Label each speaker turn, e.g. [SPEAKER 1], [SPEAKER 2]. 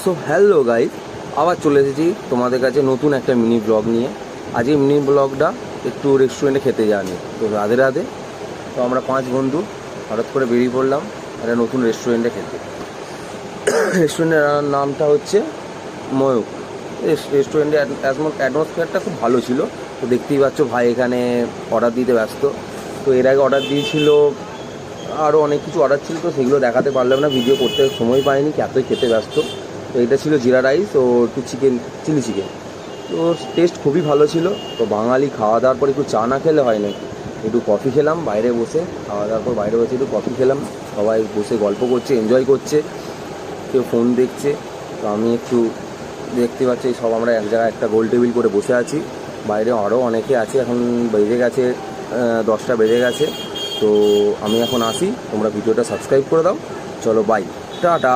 [SPEAKER 1] So hello guys, আবার চলে এসেছি তোমাদের কাছে নতুন একটা মিনি ব্লগ নিয়ে। আজকে মিনি ব্লগটা একটু রেস্টুরেন্টে খেতে যাওয়া নিয়ে। তো রাধে রাধে। তো আমরা 5 বন্ধু হঠাৎ করে বেরিয়ে পড়লাম একটা নতুন রেস্টুরেন্টে খেতে। রেস্টুরেন্টের নামটা হচ্ছে ময়ূর। রেস্টুরেন্টের অ্যাটমসফিয়ারটা খুব ভালো ছিল। তো দেখতেই পাচ্ছ ভাই এখানে অর্ডার দিতে ব্যস্ত। তো এর আগে অর্ডার দিয়েছিল, আরও অনেক কিছু অর্ডার ছিল, তো সেগুলো দেখাতে পারলাম না, ভিডিও করতে সময় পাইনি, এতই খেতে ব্যস্ত। তো এটা ছিল জিরা রাইস ও একটু চিলি চিকেন। তো টেস্ট খুবই ভালো ছিল। তো বাঙালি খাওয়া দাওয়ার পর একটু চা না খেলে হয় নাকি, একটু কফি খেলাম বাইরে বসে। খাওয়া দাওয়ার পর বাইরে বসে একটু কফি খেলাম, সবাই বসে গল্প করছে, এনজয় করছে, কেউ ফোন দেখছে। তো আমি একটু দেখতে পাচ্ছি সব আমরা এক জায়গায় একটা গোল টেবিল করে বসে আছি। বাইরে আরও অনেকে আছে, এখন বেজে গেছে 10টা বেজে গেছে। তো আমি এখন আসি, তোমরা ভিডিওটা সাবস্ক্রাইব করে দাও। চলো বাই, টাটা।